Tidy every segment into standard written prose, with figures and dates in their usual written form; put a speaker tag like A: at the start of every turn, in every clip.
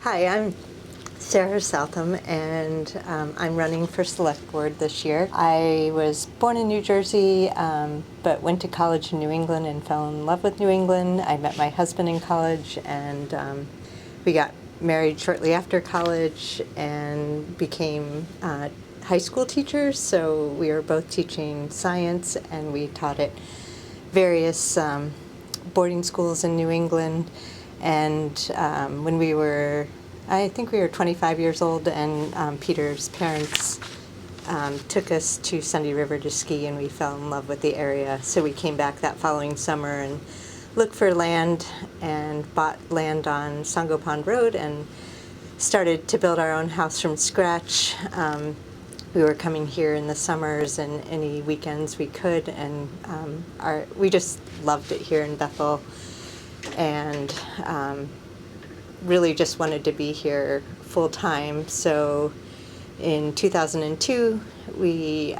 A: Hi, I'm Sarah Southam, and I'm running for Select Board this year. I was born in New Jersey, but went to college in New England and fell in love with New England. I met my husband in college, and we got married shortly after college and became high school teachers. So we were both teaching science, and we taught at various boarding schools in New England. And when I think we were 25 years old, and Peter's parents took us to Sunday River to ski, and we fell in love with the area. So we came back that following summer and looked for land and bought land on Songo Pond Road and started to build our own house from scratch. We were coming here in the summers and any weekends we could, and we just loved it here in Bethel, and really just wanted to be here full time. So in 2002, we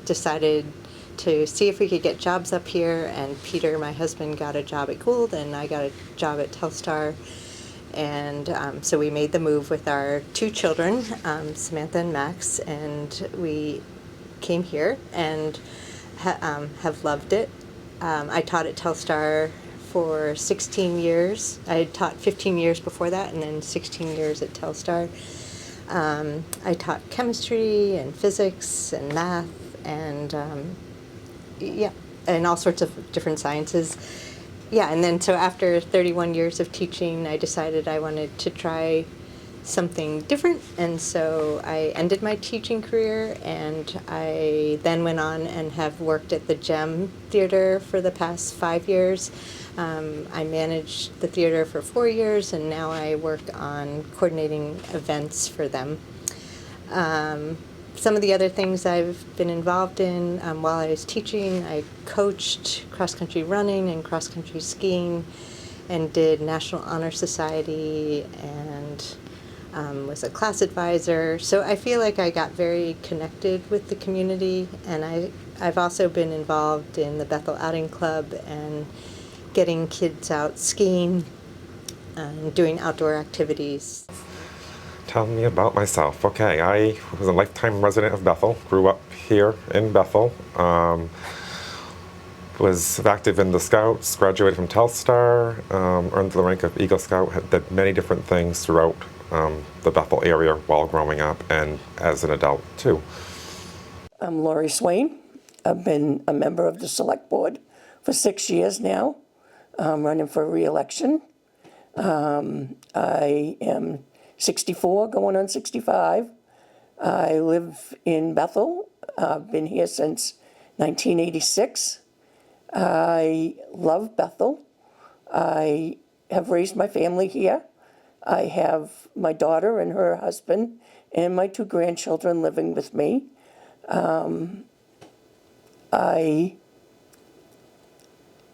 A: decided to see if we could get jobs up here, and Peter, my husband, got a job at Gould, and I got a job at Telstar. And so we made the move with our two children, Samantha and Max, and we came here and have loved it. I taught at Telstar for 16 years. I had taught 15 years before that, and then 16 years at Telstar. I taught chemistry and physics and math and and all sorts of different sciences. Yeah, and then so after 31 years of teaching, I decided I wanted to try something different, and so I ended my teaching career, and I then went on and have worked at the GEM Theater for the past 5 years. I managed the theater for 4 years, and now I work on coordinating events for them. Some of the other things I've been involved in while I was teaching, I coached cross-country running and cross-country skiing and did National Honor Society and was a class advisor. So I feel like I got very connected with the community, and I've also been involved in the Bethel Outing Club and getting kids out skiing and doing outdoor activities.
B: Tell me about myself. Okay, I was a lifetime resident of Bethel, grew up here in Bethel, was active in the Scouts, graduated from Telstar, earned the rank of Eagle Scout, did many different things throughout the Bethel area while growing up and as an adult too.
C: I'm Lori Swain. I've been a member of the Select Board for 6 years now. I'm running for re-election. I am 64, going on 65. I live in Bethel. I've been here since 1986. I love Bethel. I have raised my family here. I have my daughter and her husband and my 2 grandchildren living with me. I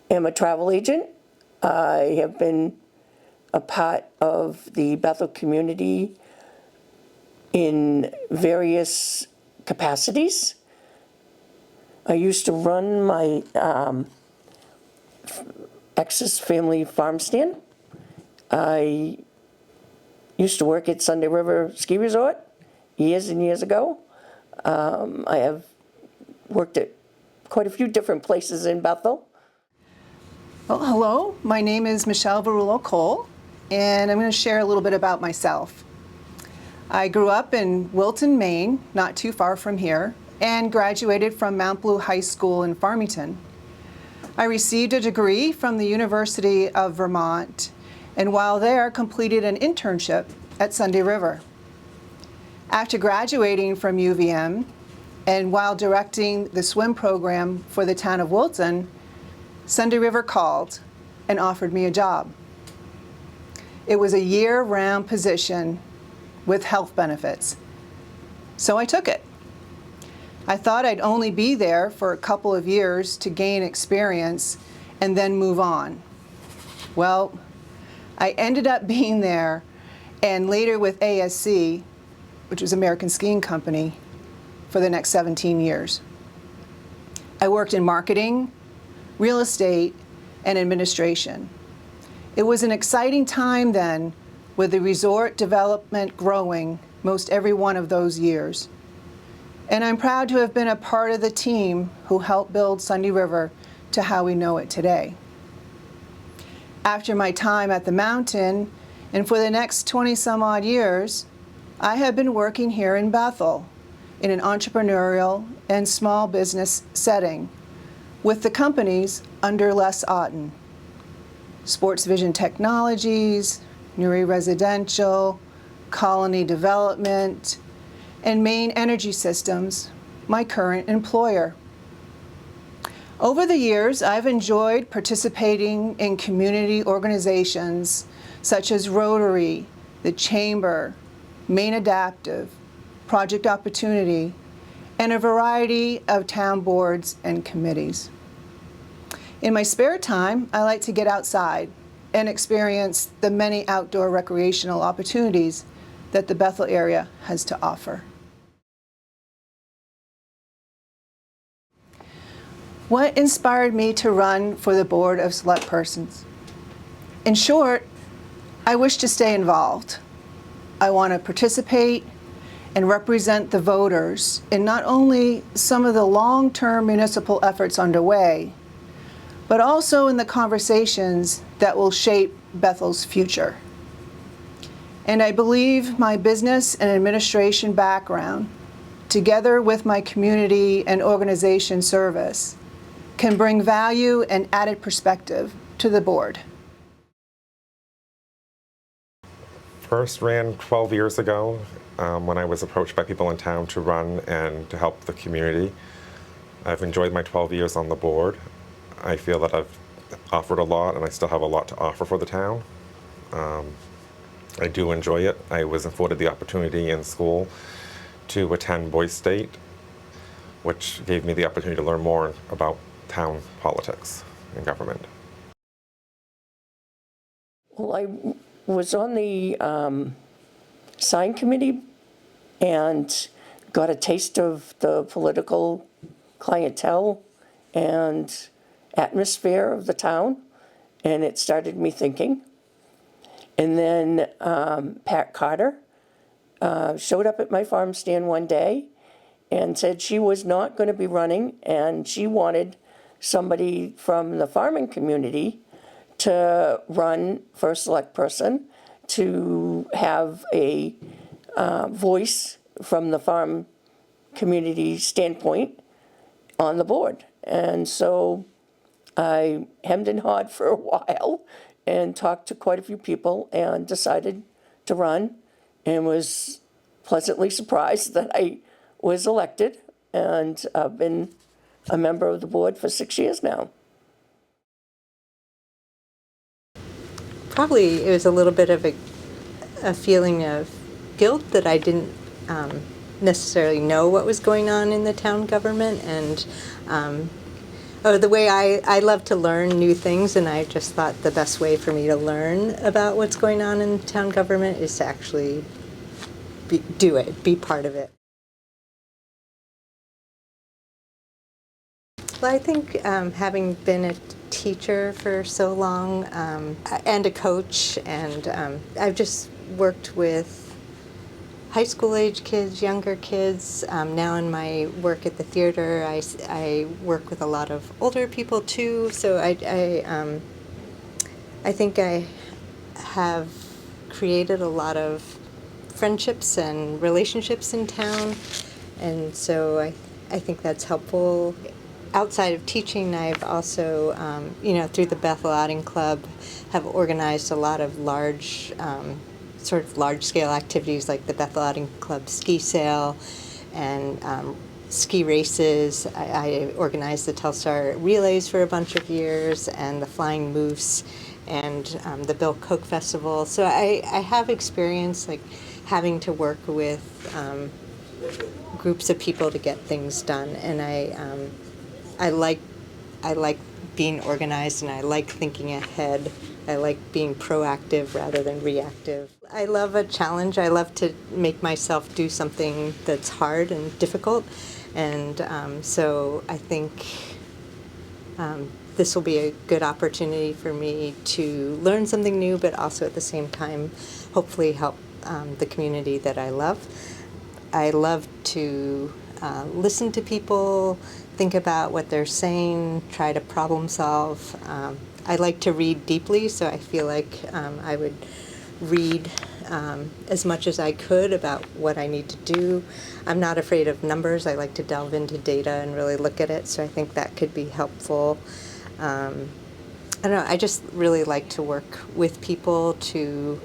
C: am a travel agent. I have been a part of the Bethel community in various capacities. I used to run my ex's family farm stand. I used to work at Sunday River Ski Resort years and years ago. I have worked at quite a few different places in Bethel.
D: Well, hello, my name is Michele Veruolo, and I'm going to share a little bit about myself. I grew up in Wilton, Maine, not too far from here, and graduated from Mount Blue High School in Farmington. I received a degree from the University of Vermont, and while there, completed an internship at Sunday River. After graduating from UVM, and while directing the swim program for the town of Wilton, Sunday River called and offered me a job. It was a year-round position with health benefits, so I took it. I thought I'd only be there for a couple of years to gain experience and then move on. Well, I ended up being there and later with ASC, which was American Skiing Company, for the next 17 years. I worked in marketing, real estate, and administration. It was an exciting time then with the resort development growing most every one of those years. And I'm proud to have been a part of the team who helped build Sunday River to how we know it today. After my time at the mountain, and for the next 20 some odd years, I have been working here in Bethel in an entrepreneurial and small business setting with the companies under Les Otten: Sports Vision Technologies, Nuri Residential, Colony Development, and Maine Energy Systems, my current employer. Over the years, I've enjoyed participating in community organizations such as Rotary, the Chamber, Maine Adaptive, Project Opportunity, and a variety of town boards and committees. In my spare time, I like to get outside and experience the many outdoor recreational opportunities that the Bethel area has to offer. What inspired me to run for the Board of Select Persons? In short, I wish to stay involved. I want to participate and represent the voters in not only some of the long-term municipal efforts underway, but also in the conversations that will shape Bethel's future. And I believe my business and administration background, together with my community and organization service, can bring value and added perspective to the board.
B: First ran 12 years ago when I was approached by people in town to run and to help the community. I've enjoyed my 12 years on the board. I feel that I've offered a lot and I still have a lot to offer for the town. I do enjoy it. I was afforded the opportunity in school to attend Boys State, which gave me the opportunity to learn more about town politics and government.
C: Well, I was on the sign committee and got a taste of the political clientele and atmosphere of the town, and it started me thinking. And then Pat Carter showed up at my farm stand one day and said she was not going to be running, and she wanted somebody from the farming community to run for a select person, to have a voice from the farm community standpoint on the board. And so I hemmed and hawed for a while and talked to quite a few people and decided to run, and was pleasantly surprised that I was elected, and I've been a member of the board for 6 years now.
A: Probably it was a little bit of a feeling of guilt that I didn't necessarily know what was going on in the town government, and the way I love to learn new things, and I just thought the best way for me to learn about what's going on in town government is to actually be part of it. Well, I think having been a teacher for so long and a coach, and I've just worked with high school age kids, younger kids. Now in my work at the theater, I work with a lot of older people too. So I think I have created a lot of friendships and relationships in town, and so I think that's helpful. Outside of teaching, I've also, through the Bethel Outing Club, have organized a lot of sort of large-scale activities like the Bethel Outing Club ski sale and ski races. I organized the Telstar relays for a bunch of years, and the Flying Moose, and the Bill Coke Festival. So I have experience like having to work with groups of people to get things done, and I like being organized, and I like thinking ahead. I like being proactive rather than reactive. I love a challenge. I love to make myself do something that's hard and difficult, and so I think this will be a good opportunity for me to learn something new, but also at the same time, hopefully help the community that I love. I love to listen to people, think about what they're saying, try to problem solve. I like to read deeply, so I feel like I would read as much as I could about what I need to do. I'm not afraid of numbers. I like to delve into data and really look at it, so I think that could be helpful. I don't know, I just really like to work with people to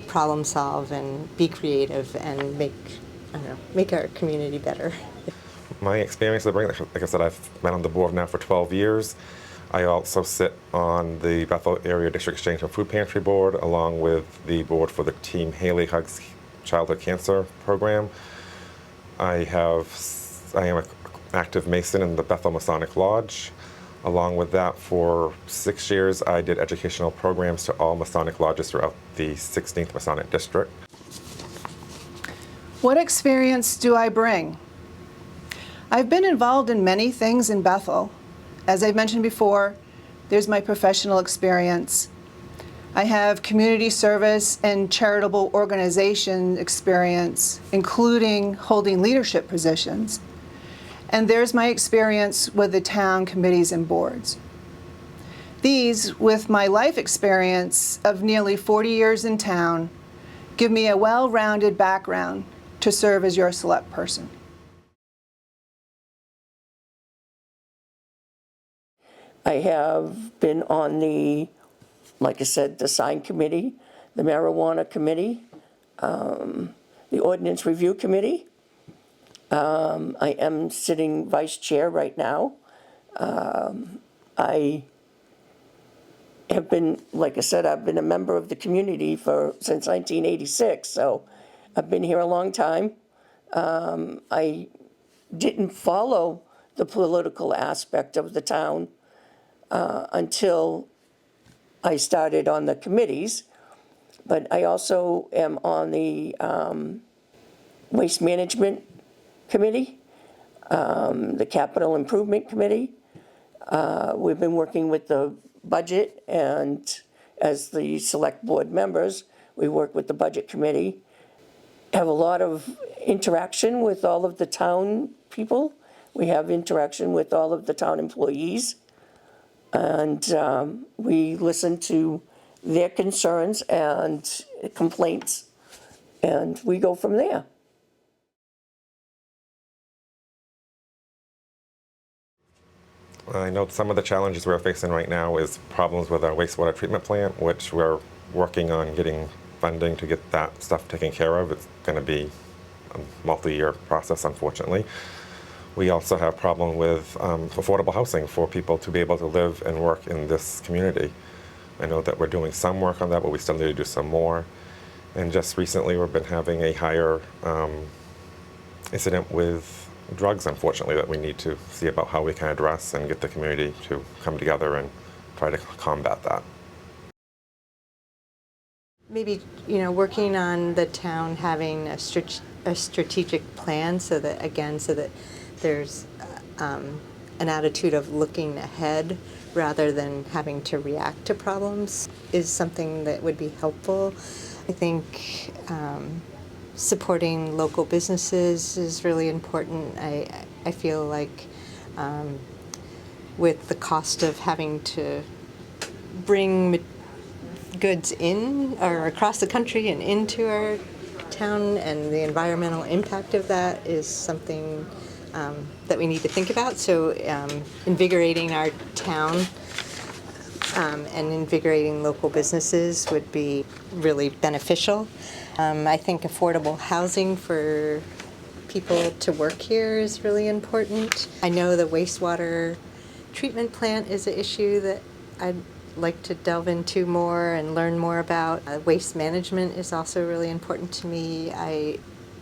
A: problem solve and be creative and make our community better.
B: My experience with bringing, like I said, I've been on the board now for 12 years. I also sit on the Bethel Area District Exchange and Food Pantry Board, along with the board for the Team Haley Hugs Childhood Cancer Program. I am an active Mason in the Bethel Masonic Lodge. Along with that, for 6 years, I did educational programs to all Masonic lodges throughout the 16th Masonic District.
D: What experience do I bring? I've been involved in many things in Bethel. As I've mentioned before, there's my professional experience. I have community service and charitable organization experience, including holding leadership positions. And there's my experience with the town committees and boards. These, with my life experience of nearly 40 years in town, give me a well-rounded background to serve as your select person.
C: I have been on the, like I said, the sign committee, the marijuana committee, the ordinance review committee. I am sitting vice chair right now. I have been, like I said, I've been a member of the community since 1986, so I've been here a long time. I didn't follow the political aspect of the town until I started on the committees, but I also am on the Waste Management Committee, the Capital Improvement Committee. We've been working with the budget, and as the select board members, we work with the Budget Committee. Have a lot of interaction with all of the town people. We have interaction with all of the town employees. And we listen to their concerns and complaints, and we go from there.
B: I know some of the challenges we're facing right now is problems with our wastewater treatment plant, which we're working on getting funding to get that stuff taken care of. It's going to be a multi-year process, unfortunately. We also have a problem with affordable housing for people to be able to live and work in this community. I know that we're doing some work on that, but we still need to do some more. And just recently, we've been having a higher incident with drugs, unfortunately, that we need to see about how we can address and get the community to come together and try to combat that.
A: Maybe, working on the town having a strategic plan so that there's an attitude of looking ahead rather than having to react to problems is something that would be helpful. I think supporting local businesses is really important. I feel like with the cost of having to bring goods in or across the country and into our town, and the environmental impact of that is something that we need to think about. So invigorating our town and invigorating local businesses would be really beneficial. I think affordable housing for people to work here is really important. I know the wastewater treatment plant is an issue that I'd like to delve into more and learn more about. Waste management is also really important to me.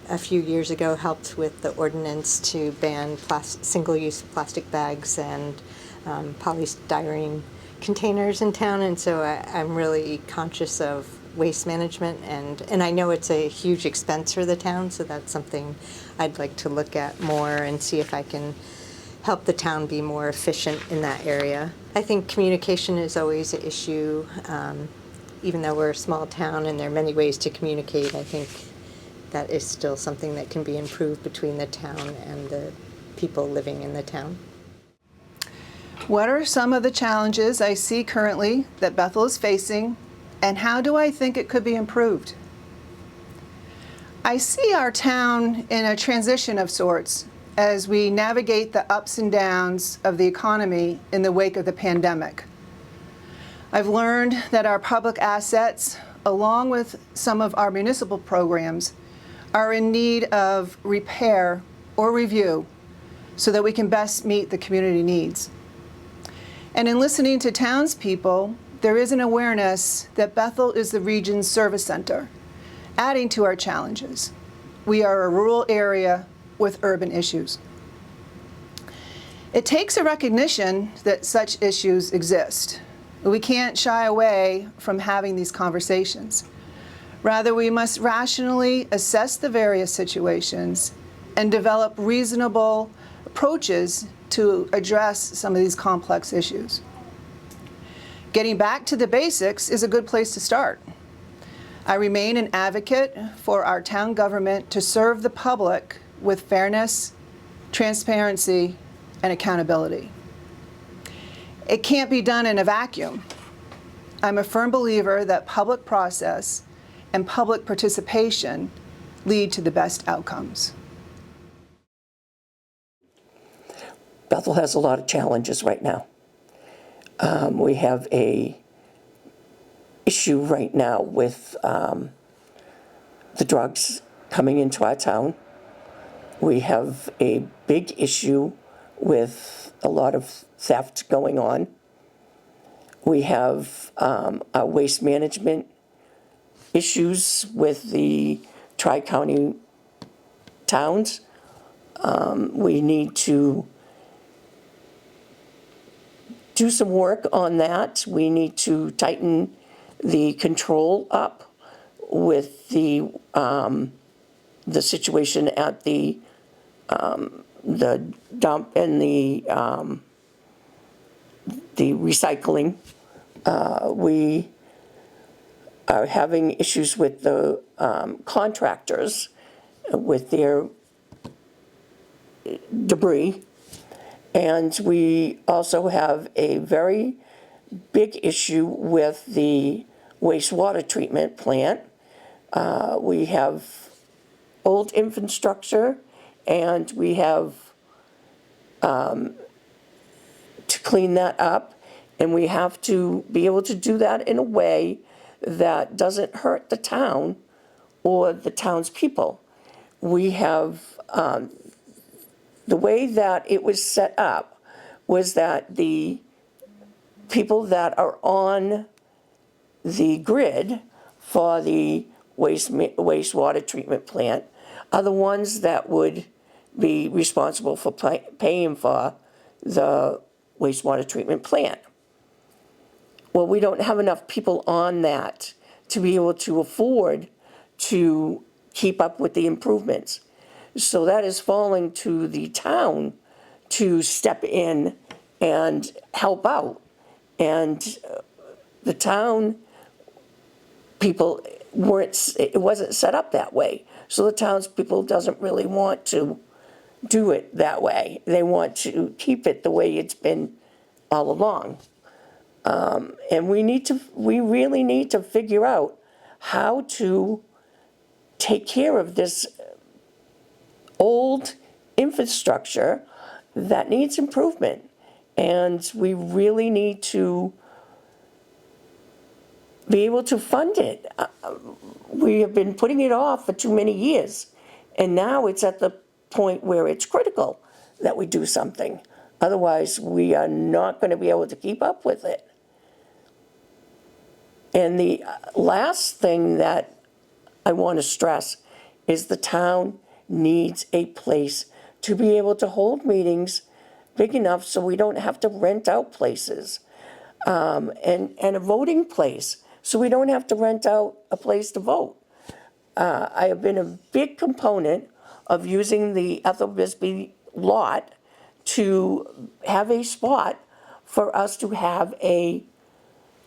A: A few years ago, helped with the ordinance to ban single-use plastic bags and polystyrene containers in town, and so I'm really conscious of waste management, and I know it's a huge expense for the town, so that's something I'd like to look at more and see if I can help the town be more efficient in that area. I think communication is always an issue. even though we're a small town and there are many ways to communicate, I think that is still something that can be improved between the town and the people living in the town.
D: What are some of the challenges I see currently that Bethel is facing, and how do I think it could be improved? I see our town in a transition of sorts as we navigate the ups and downs of the economy in the wake of the pandemic. I've learned that our public assets, along with some of our municipal programs, are in need of repair or review so that we can best meet the community needs. And in listening to townspeople, there is an awareness that Bethel is the region's service center, adding to our challenges. We are a rural area with urban issues. It takes a recognition that such issues exist. We can't shy away from having these conversations. Rather, we must rationally assess the various situations and develop reasonable approaches to address some of these complex issues. Getting back to the basics is a good place to start. I remain an advocate for our town government to serve the public with fairness, transparency, and accountability. It can't be done in a vacuum. I'm a firm believer that public process and public participation lead to the best outcomes.
C: Bethel has a lot of challenges right now. We have a issue right now with the drugs coming into our town. We have a big issue with a lot of theft going on. We have our waste management issues with the tri-county towns. We need to do some work on that. We need to tighten the control up with the situation at the dump and the recycling. We are having issues with the contractors with their debris. And we also have a very big issue with the wastewater treatment plant. We have old infrastructure, and we have to clean that up, and we have to be able to do that in a way that doesn't hurt the town or the townspeople. We have the way that it was set up was that the people that are on the grid for the wastewater treatment plant are the ones that would be responsible for paying for the wastewater treatment plant. Well, we don't have enough people on that to be able to afford to keep up with the improvements. So that is falling to the town to step in and help out. And the town people it wasn't set up that way. So the townspeople doesn't really want to do it that way. They want to keep it the way it's been all along. And we really need to figure out how to take care of this old infrastructure that needs improvement. And we really need to be able to fund it. We have been putting it off for too many years. And now it's at the point where it's critical that we do something. Otherwise, we are not going to be able to keep up with it. And the last thing that I want to stress is the town needs a place to be able to hold meetings big enough so we don't have to rent out places, and a voting place so we don't have to rent out a place to vote. I have been a big component of using the Ethel Bisbee lot to have a spot for us to have a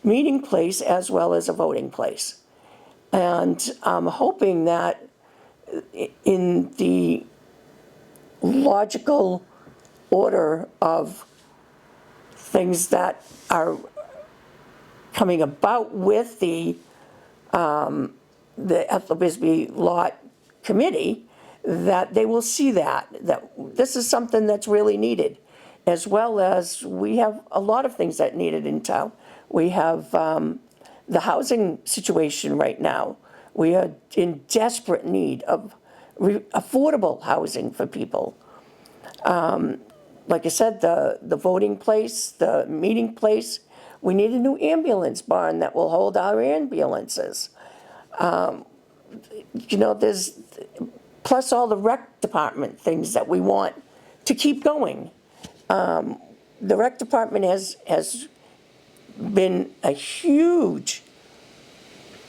C: meeting place as well as a voting place. And I'm hoping that in the logical order of things that are coming about with the Ethel Bisbee Lot Committee, that they will see that this is something that's really needed, as well as we have a lot of things that needed in town. We have the housing situation right now. We are in desperate need of affordable housing for people. Like I said, the voting place, the meeting place, we need a new ambulance barn that will hold our ambulances. There's, plus all the rec department things that we want to keep going. The rec department has been a huge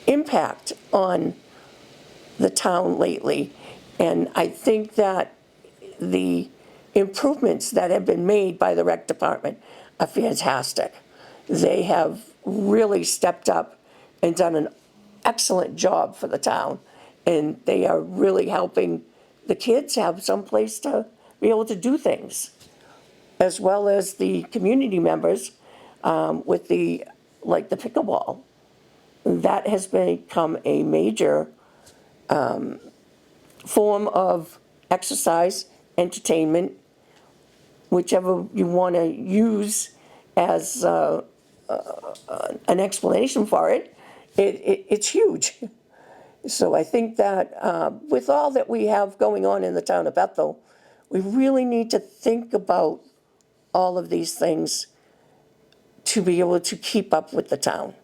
C: impact on the town lately. And I think that the improvements that have been made by the rec department are fantastic. They have really stepped up and done an excellent job for the town. And they are really helping the kids have some place to be able to do things, as well as the community members with the pickleball. That has become a major form of exercise, entertainment, whichever you want to use as an explanation for it. It's huge. So I think that with all that we have going on in the town of Bethel, we really need to think about all of these things to be able to keep up with the town.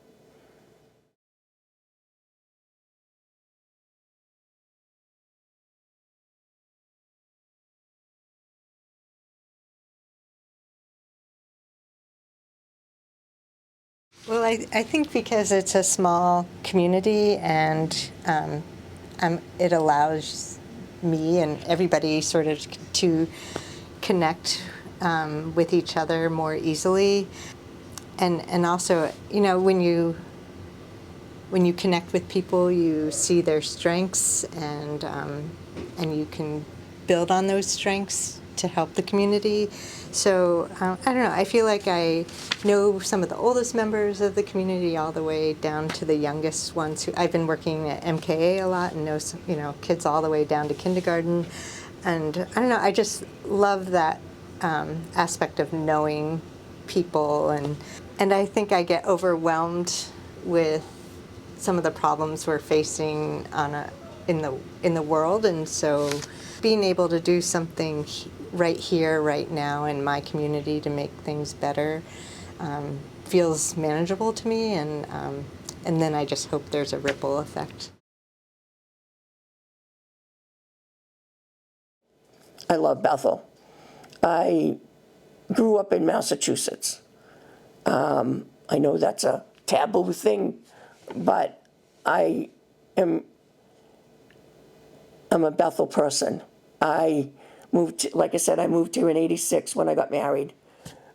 A: Well, I think because it's a small community and it allows me and everybody sort of to connect with each other more easily. And also, when you connect with people, you see their strengths and you can build on those strengths to help the community. So I don't know, I feel like I know some of the oldest members of the community all the way down to the youngest ones. I've been working at MKA a lot and know some, kids all the way down to kindergarten. And I don't know, I just love that aspect of knowing people. And I think I get overwhelmed with some of the problems we're facing in the world. And so being able to do something right here, right now in my community to make things better feels manageable to me, and then I just hope there's a ripple effect.
C: I love Bethel. I grew up in Massachusetts. I know that's a taboo thing, but I'm a Bethel person. I moved, like I said, I moved here in '86 when I got married.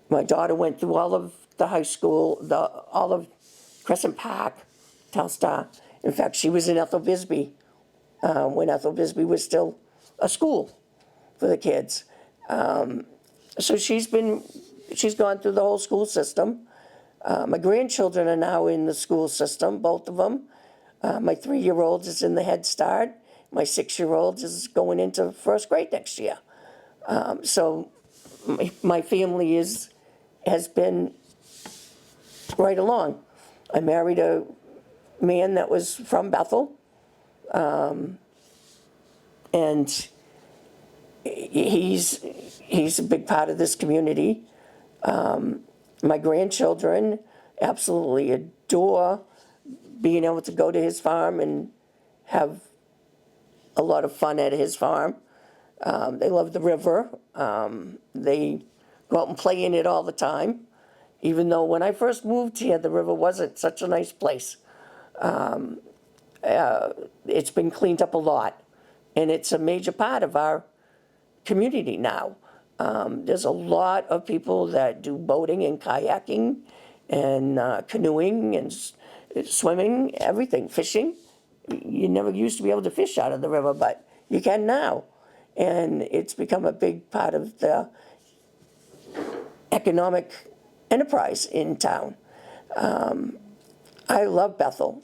C: My daughter went through all of the high school, all of Crescent Park, Telstar. In fact, she was in Ethel Bisbee when Ethel Bisbee was still a school for the kids. So she's gone through the whole school system. My grandchildren are now in the school system, both of them. My 3-year-old is in the Head Start. My 6-year-old is going into first grade next year. So my family has been right along. I married a man that was from Bethel, and he's a big part of this community. My grandchildren absolutely adore being able to go to his farm and have a lot of fun at his farm. They love the river. They go out and play in it all the time, even though when I first moved here, the river wasn't such a nice place. It's been cleaned up a lot, and it's a major part of our community now. There's a lot of people that do boating and kayaking and canoeing and swimming, everything, fishing. You never used to be able to fish out of the river, but you can now. And it's become a big part of the economic enterprise in town. I love Bethel.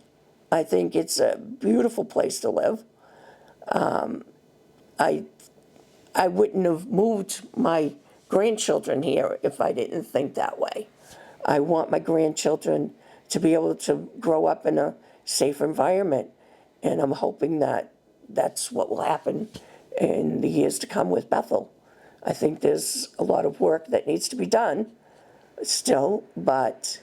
C: I think it's a beautiful place to live. I wouldn't have moved my grandchildren here if I didn't think that way. I want my grandchildren to be able to grow up in a safe environment, and I'm hoping that that's what will happen in the years to come with Bethel. I think there's a lot of work that needs to be done still, but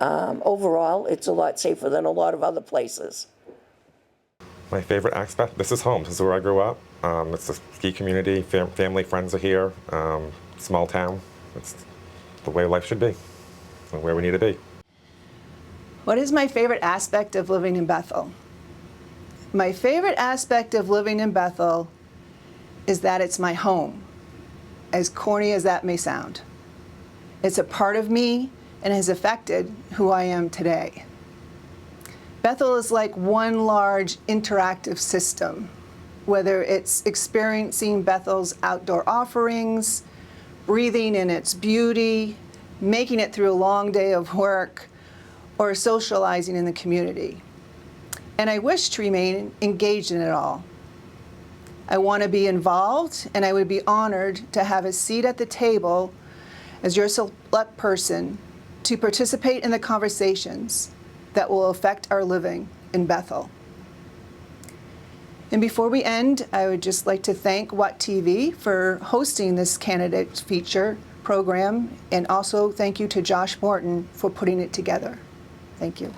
C: overall, it's a lot safer than a lot of other places.
B: My favorite aspect, this is home. This is where I grew up. It's a ski community. Family, friends are here. Small town. It's the way life should be and where we need to be.
D: What is my favorite aspect of living in Bethel? My favorite aspect of living in Bethel is that it's my home, as corny as that may sound. It's a part of me and has affected who I am today. Bethel is like one large interactive system, whether it's experiencing Bethel's outdoor offerings, breathing in its beauty, making it through a long day of work, or socializing in the community. And I wish to remain engaged in it all. I want to be involved, and I would be honored to have a seat at the table as your select person to participate in the conversations that will affect our living in Bethel. And before we end, I would just like to thank What TV for hosting this candidate feature program, and also thank you to Josh Morton for putting it together. Thank you.